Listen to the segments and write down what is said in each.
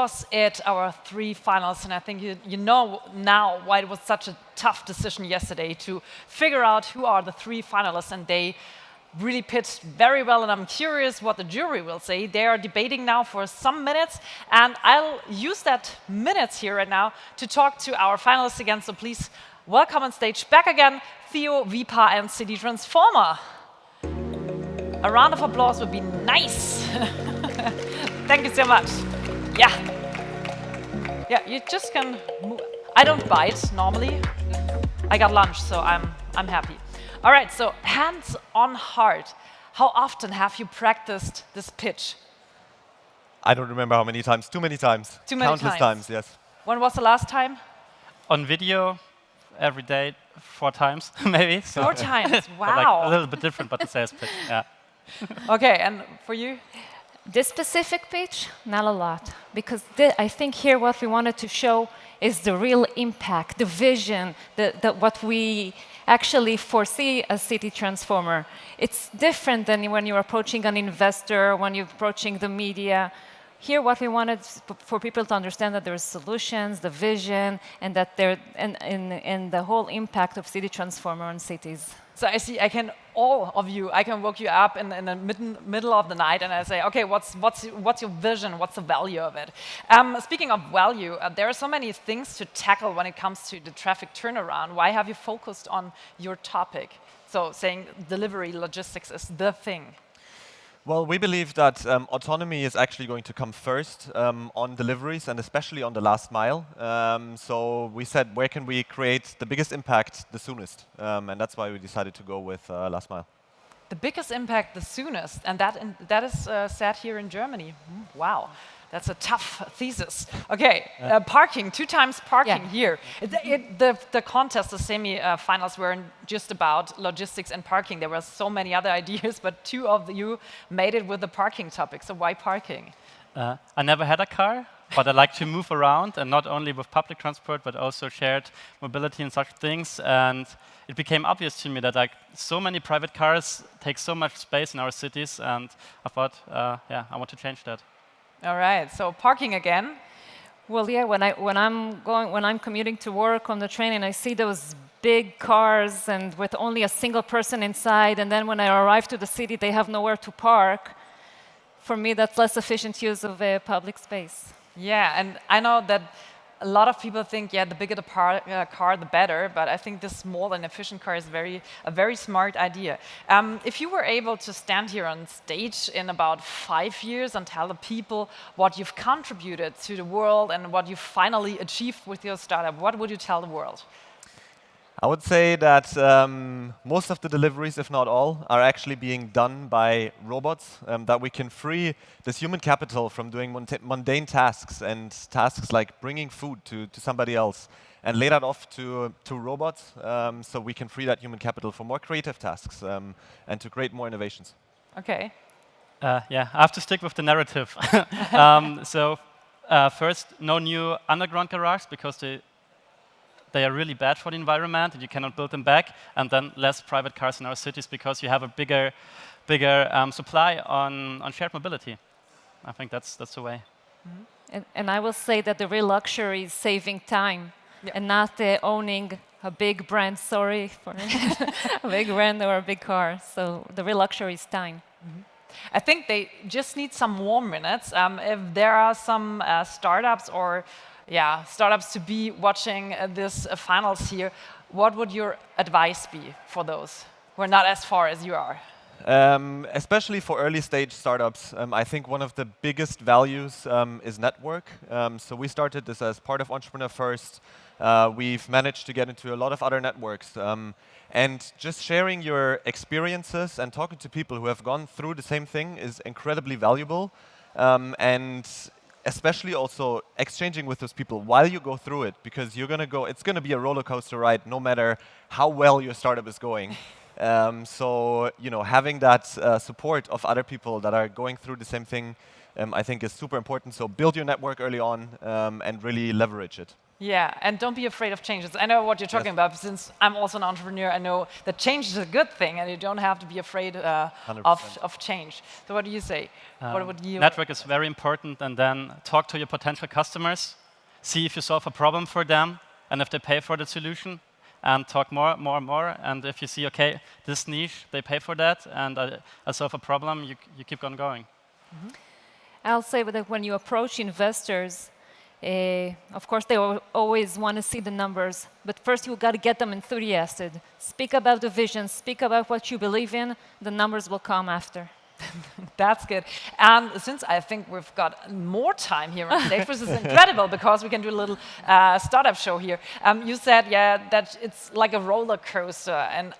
was it, our three finalists, and I think you know now why it was such a tough decision yesterday to figure out who are the three finalists, and they really pitched very well, and I'm curious what the jury will say. They are debating now for some minutes, and I'll use that minutes here right now to talk to our finalists again, so please welcome on stage back again, Theo, Vipa, and City Transformer. A round of applause would be nice. Thank you so much. Yeah. Yeah, you just can move. I don't bite normally. I got lunch, so I'm happy. All right, so hands on heart. How often have you practiced this pitch? I don't remember how many times. Too many times. Too many Countless times, yes. When was the last time? On video, every day, 4 times, maybe. So 4 times, wow. Like a little bit different, but the sales pitch, yeah. Okay, and for you? This specific pitch, not a lot, because I think here what we wanted to show is the real impact, the vision, what we actually foresee as City Transformer. It's different than when you're approaching an investor, when you're approaching the media. Here, what we wanted for people to understand that there's solutions, the vision, and that and the whole impact of City Transformer on cities. So I see, I can woke you up in the middle of the night, and I say, okay, what's your vision? What's the value of it? Speaking of value, there are so many things to tackle when it comes to the traffic turnaround. Why have you focused on your topic? So saying delivery logistics is the thing. Well, we believe that autonomy is actually going to come first on deliveries and especially on the last mile. So we said, where can we create the biggest impact the soonest? And that's why we decided to go with last mile. The biggest impact the soonest, and that is said here in Germany. Wow. That's a tough thesis. Okay, parking, 2 times parking here. The contest, the semi-finals weren't just about logistics and parking. There were so many other ideas, but 2 of you made it with the parking topic. So why parking? I never had a car, but I like to move around, and not only with public transport, but also shared mobility and such things. And it became obvious to me that so many private cars take so much space in our cities, and I thought, I want to change that. All right, so parking again. Well, yeah, when I'm commuting to work on the train and I see those big cars and with only a single person inside, and then when I arrive to the city, they have nowhere to park. For me, that's less efficient use of public space. Yeah, and I know that a lot of people think, the bigger the car, the better. But I think this small and efficient car is a very smart idea. If you were able to stand here on stage in about 5 years and tell the people what you've contributed to the world and what you've finally achieved with your startup, what would you tell the world? I would say that most of the deliveries, if not all, are actually being done by robots, that we can free this human capital from doing mundane tasks and tasks like bringing food to somebody else and lay that off to robots, so we can free that human capital for more creative tasks and to create more innovations. Okay. I have to stick with the narrative. First, no new underground garages because they are really bad for the environment and you cannot build them back, and then less private cars in our cities because you have a bigger supply on shared mobility. I think that's the way. Mm-hmm. And I will say that the real luxury is saving time and not owning a big brand, sorry for a big brand or a big car. So the real luxury is time. Mm-hmm. I think they just need some more minutes. If there are some startups or startups to be watching this finals here, what would your advice be for those who are not as far as you are? Especially for early stage startups, I think one of the biggest values is network. So we started this as part of Entrepreneur First. We've managed to get into a lot of other networks. And just sharing your experiences and talking to people who have gone through the same thing is incredibly valuable. And especially also exchanging with those people while you go through it, because it's going to be a roller coaster ride no matter how well your startup is going. So, having that support of other people that are going through the same thing, I think is super important. So build your network early on and really leverage it. Yeah, and don't be afraid of changes. I know what you're talking about. Since I'm also an entrepreneur, I know that change is a good thing, and you don't have to be afraid of change. So what do you say? What would you? Network is very important, and then talk to your potential customers, see if you solve a problem for them, and if they pay for the solution, and talk more. And if you see, okay, this niche, they pay for that, and I solve a problem, you keep on going. I'll say that when you approach investors, of course, they always want to see the numbers, but first you got to get them enthusiastic. Speak about the vision, speak about what you believe in, the numbers will come after. That's good. And since I think we've got more time here on stage, which is incredible because we can do a little startup show here. You said, that it's like a roller coaster. And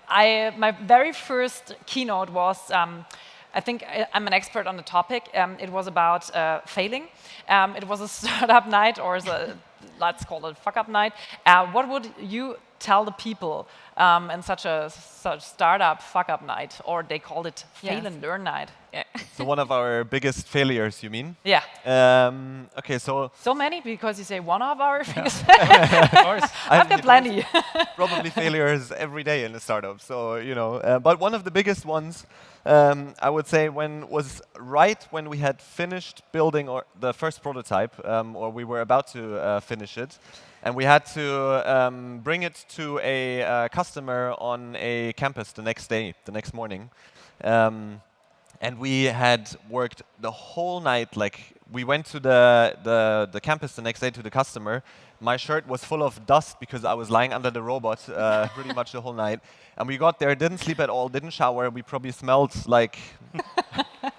my very first keynote was, I think I'm an expert on the topic. It was about failing. It was a startup night, or let's call it a fuck-up night. What would you tell the people in such a startup fuck-up night, or they called it fail and learn night? Yeah. So one of our biggest failures, you mean? Yeah. Okay, so many because you say one of our things. Of course. I've got plenty. Probably failures every day in a startup. So but one of the biggest ones, I would say, was right when we had finished building the first prototype, or we were about to finish it, and we had to bring it to a customer on a campus the next morning. And we had worked the whole night. Like, we went to the campus the next day to the customer. My shirt was full of dust because I was lying under the robot pretty much the whole night. And we got there, didn't sleep at all, didn't shower. We probably smelled like...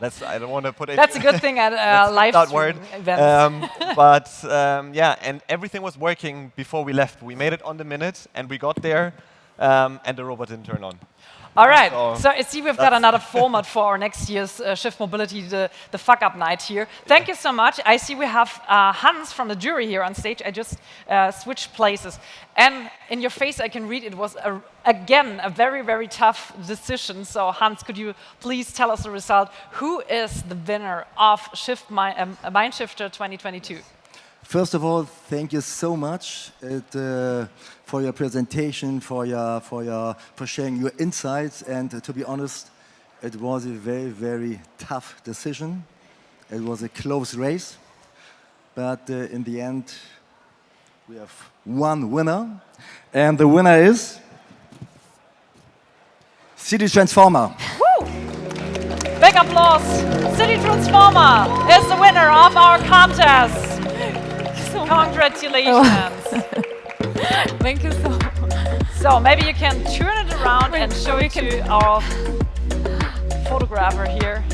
I don't want to put it... That's a good thing at live streaming events. Yeah, and everything was working before we left. We made it on the minute, and we got there, and the robot didn't turn on. All right, so I see we've got another format for our next year's Shift Mobility, the fuck-up night here. Thank you so much. I see we have Hans from the jury here on stage. I just switched places. And in your face I can read it was, again, a very, very tough decision. So Hans, could you please tell us the result? Who is the winner of Mindshifter 2022? First of all, thank you so much for your presentation, for sharing your insights. And to be honest, it was a very, very tough decision. It was a close race, but in the end, we have one winner, and the winner is City Transformer. Woo! Big applause! City Transformer is the winner of our contest. Congratulations. Thank you so much. So maybe you can turn it around and show it to our photographer here.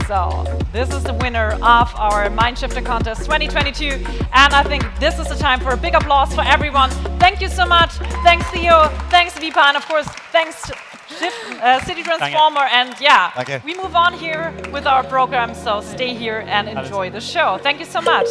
So this is the winner of our Mindshifter contest 2022. And I think this is the time for a big applause for everyone. Thank you so much. Thanks, Theo. Thanks, Vipa. And of course, thanks to City Transformer. And we move on here with our program. So stay here and enjoy the show. Thank you so much.